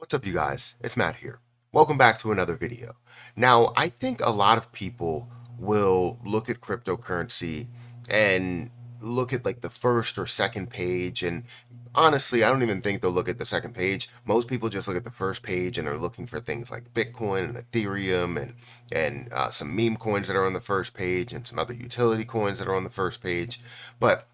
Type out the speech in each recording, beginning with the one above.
What's up, you guys? It's Matt here. Welcome back to another video. Now, I think a lot of people will look at cryptocurrency and look at like the first or second page. And honestly, I don't even think they'll look at the second page. Most people just look at the first page and are looking for things like Bitcoin and Ethereum and some meme coins that are on the first page and some other utility coins that are on the first page. But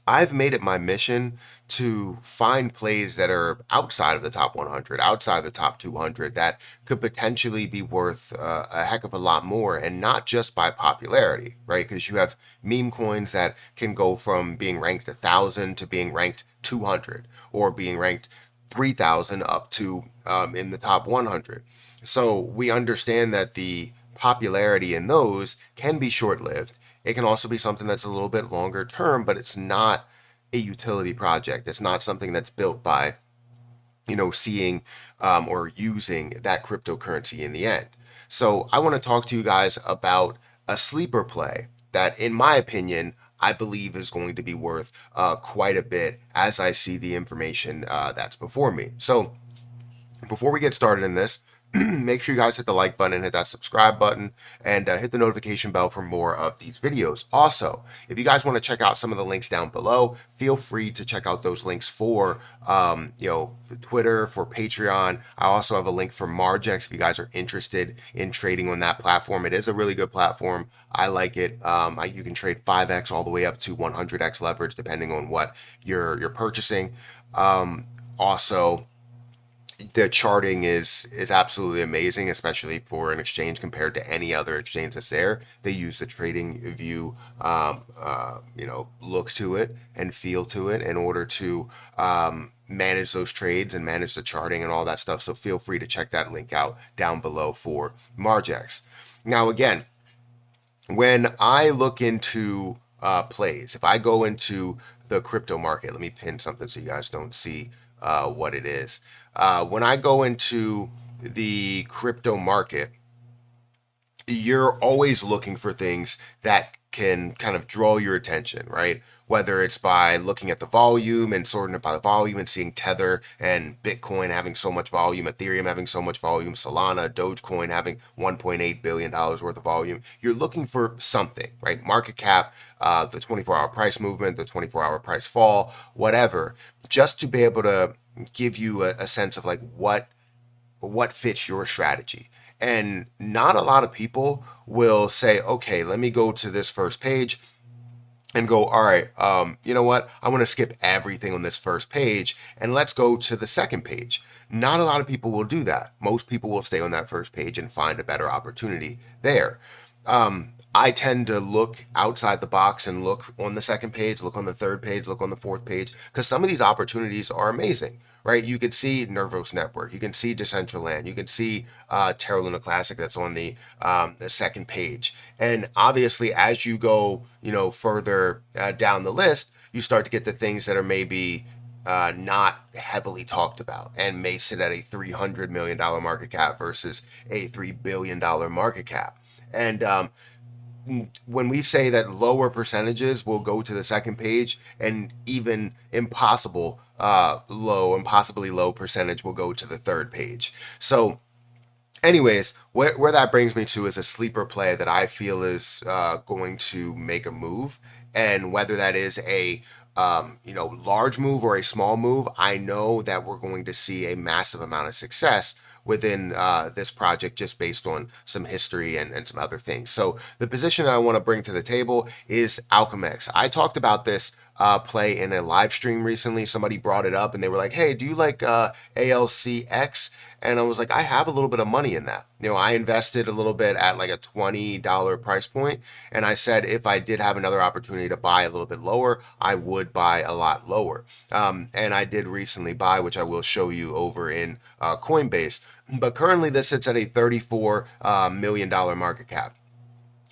I've made it my mission to find plays that are outside of the top 100, outside the top 200, that could potentially be worth a heck of a lot more, and not just by popularity, right? Because you have meme coins that can go from being ranked 1,000 to being ranked 200, or being ranked 3,000 up to in the top 100. So we understand that the popularity in those can be short lived. It can also be something that's a little bit longer term, but it's not a utility project. It's not something that's built by, seeing or using that cryptocurrency in the end. So I want to talk to you guys about a sleeper play that, in my opinion, I believe is going to be worth quite a bit as I see the information that's before me. So before we get started in this, make sure you guys hit the like button, hit that subscribe button, and hit the notification bell for more of these videos. Also, if you guys want to check out some of the links down below, feel free to check out those links for, Twitter, for Patreon. I also have a link for Margex if you guys are interested in trading on that platform. It is a really good platform. I like it. You can trade 5x all the way up to 100x leverage depending on what you're purchasing. Also, the charting is absolutely amazing, especially for an exchange compared to any other exchange that's there. They use the trading view, look to it and feel to it in order to manage those trades and manage the charting and all that stuff. So feel free to check that link out down below for Margex. Now, again, when I look into plays, if I go into the crypto market, let me pin something so you guys don't see what it is. When I go into the crypto market, you're always looking for things that can kind of draw your attention, right? Whether it's by looking at the volume and sorting it by the volume and seeing Tether and Bitcoin having so much volume, Ethereum having so much volume, Solana, Dogecoin having $1.8 billion worth of volume. You're looking for something, right? Market cap, the 24-hour price movement, the 24-hour price fall, whatever, just to be able to give you a sense of like what fits your strategy. And not a lot of people will say, okay, let me go to this first page and go, all right, you know what? I want to skip everything on this first page and let's go to the second page. Not a lot of people will do that. Most people will stay on that first page and find a better opportunity there. I tend to look outside the box and look on the second page, look on the third page, look on the fourth page, because some of these opportunities are amazing, right? You could see Nervos Network, you can see Decentraland, you can see Terra Luna Classic that's on the second page. And obviously, as you go, further down the list, you start to get the things that are maybe not heavily talked about and may sit at a $300 million market cap versus a $3 billion market cap. And when we say that lower percentages will go to the second page, and even impossibly low percentage will go to the third page. So anyways, where that brings me to is a sleeper play that I feel is going to make a move, and whether that is a large move or a small move, I know that we're going to see a massive amount of success within this project just based on some history and some other things. So the position that I want to bring to the table is Alchemix. I talked about this play in a live stream recently. Somebody brought it up and they were like, hey, do you like ALCX? And I was like, I have a little bit of money in that. I invested a little bit at like a $20 price point. And I said, if I did have another opportunity to buy a little bit lower, I would buy a lot lower. And I did recently buy, which I will show you over in Coinbase. But currently this sits at a $34 million market cap.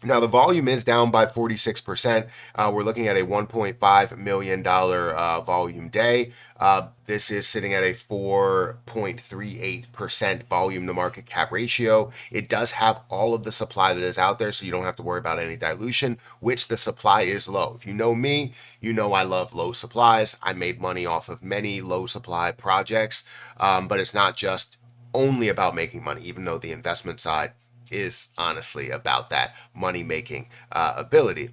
Now, the volume is down by 46%. We're looking at a $1.5 million volume day. This is sitting at a 4.38% volume to market cap ratio. It does have all of the supply that is out there, so you don't have to worry about any dilution, which the supply is low. If you know me, you know I love low supplies. I made money off of many low supply projects, but it's not just only about making money, even though the investment side is honestly about that money making ability.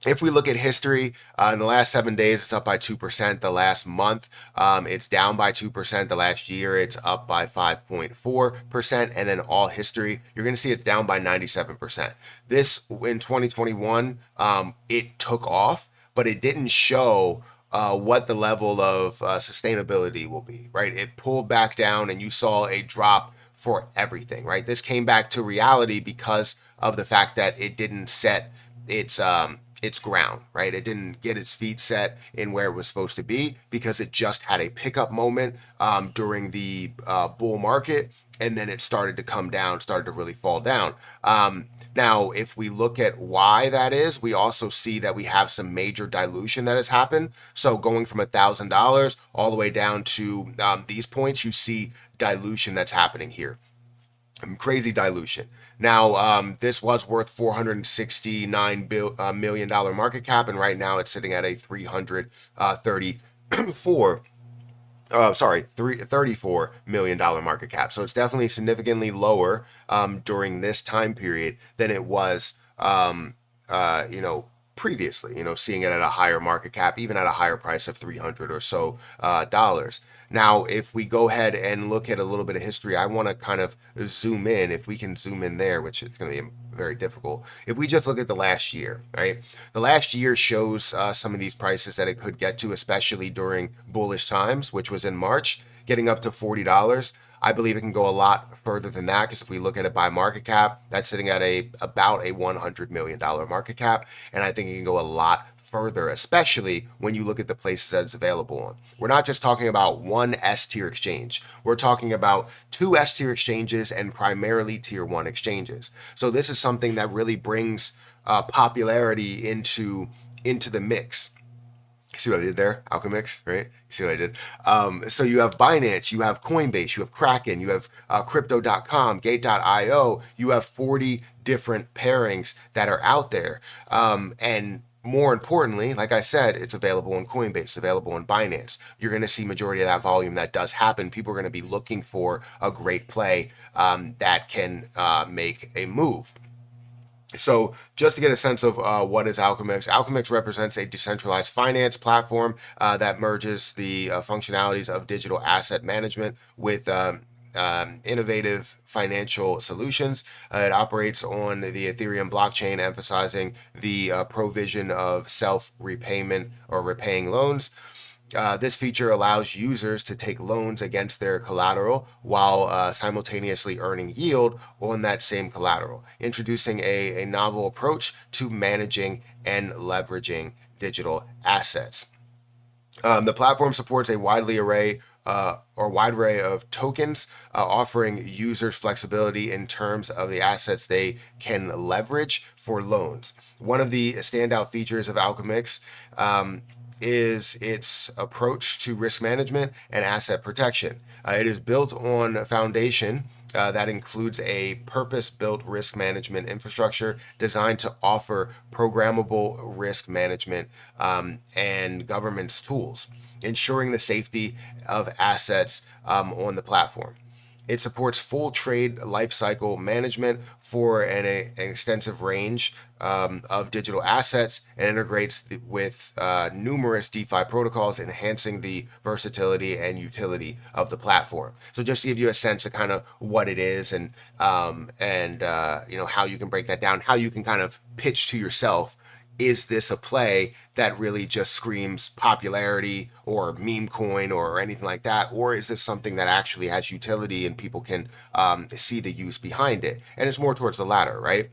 If we look at history, in the last 7 days, it's up by 2%. The last month, it's down by 2%. The last year, it's up by 5.4%. And then all history, you're going to see it's down by 97%. This, in 2021, it took off, but it didn't show what the level of sustainability will be, right? It pulled back down and you saw a drop for everything, right? This came back to reality because of the fact that it didn't set its ground, right? It didn't get its feet set in where it was supposed to be because it just had a pickup moment during the bull market, and then it started to come down, started to really fall down. Now, if we look at why that is, we also see that we have some major dilution that has happened. So going from $1,000 all the way down to these points, you see dilution that's happening here. Crazy dilution. Now, this was worth $469 million market cap, and right now it's sitting at a 334 $34 million market cap. So it's definitely significantly lower during this time period than it was, previously, seeing it at a higher market cap, even at a higher price of 300 or so dollars. Now, if we go ahead and look at a little bit of history, I want to kind of zoom in. If we can zoom in there, which is going to be very difficult. If we just look at the last year, right? The last year shows some of these prices that it could get to, especially during bullish times, which was in March, getting up to $40. I believe it can go a lot further than that because if we look at it by market cap, that's sitting at about a $100 million market cap, and I think it can go a lot further, especially when you look at the places that it's available on. We're not just talking about one S tier exchange. We're talking about two S tier exchanges and primarily tier one exchanges. So this is something that really brings popularity into the mix. See what I did there? Alchemix, right? You see what I did? So you have Binance, you have Coinbase, you have Kraken, you have Crypto.com, Gate.io. You have 40 different pairings that are out there. And more importantly, like I said, it's available on Coinbase, available on Binance. You're going to see majority of that volume that does happen. People are going to be looking for a great play that can make a move. So just to get a sense of what is Alchemix, Alchemix represents a decentralized finance platform that merges the functionalities of digital asset management with innovative financial solutions. It operates on the Ethereum blockchain, emphasizing the provision of self-repayment or repaying loans. This feature allows users to take loans against their collateral while simultaneously earning yield on that same collateral, introducing a novel approach to managing and leveraging digital assets. The platform supports a wide array of tokens, offering users flexibility in terms of the assets they can leverage for loans. One of the standout features of Alchemix is its approach to risk management and asset protection. It is built on a foundation that includes a purpose-built risk management infrastructure designed to offer programmable risk management and governance tools, ensuring the safety of assets on the platform. It supports full trade lifecycle management for an extensive range of digital assets and integrates with numerous DeFi protocols, enhancing the versatility and utility of the platform. So just to give you a sense of kind of what it is and how you can break that down, how you can kind of pitch to yourself, is this a play that really just screams popularity or meme coin or anything like that? Or is this something that actually has utility and people can see the use behind it? And it's more towards the latter, right?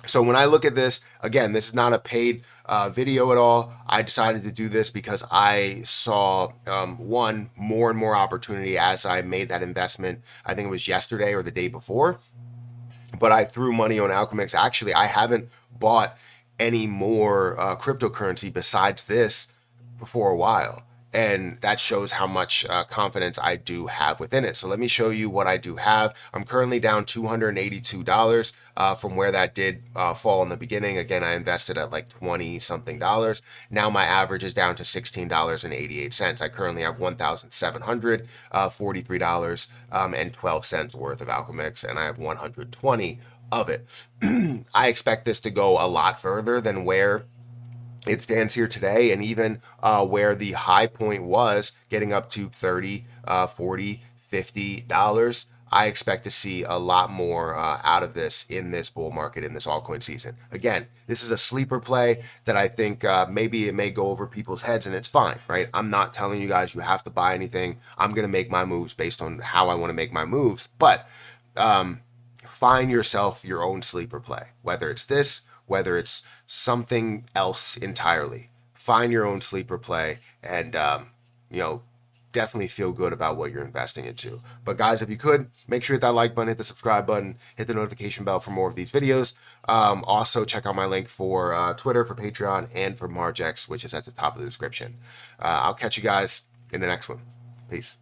So when I look at this, again, this is not a paid video at all. I decided to do this because I saw more and more opportunity as I made that investment. I think it was yesterday or the day before. but I threw money on Alchemix. Actually, I haven't bought any more cryptocurrency besides this for a while. And that shows how much confidence I do have within it. So let me show you what I do have. I'm currently down $282 from where that did fall in the beginning. Again, I invested at like 20 something dollars. Now my average is down to $16.88. I currently have $1,743 and 12 cents worth of Alchemix, and I have 120 of it. I expect this to go a lot further than where it stands here today, and even where the high point was, getting up to 30, 40, $50. I expect to see a lot more out of this in this bull market, in this altcoin season. Again, this is a sleeper play that I think maybe it may go over people's heads, and it's fine, right? I'm not telling you guys you have to buy anything. I'm going to make my moves based on how I want to make my moves, but find yourself your own sleeper play, whether it's this, whether it's something else entirely. Find your own sleeper play, and you know, definitely feel good about what you're investing into. But guys, if you could, make sure you hit that like button, hit the subscribe button, hit the notification bell for more of these videos. Also, check out my link for Twitter, for Patreon, and for Margex, which is at the top of the description. I'll catch you guys in the next one. Peace.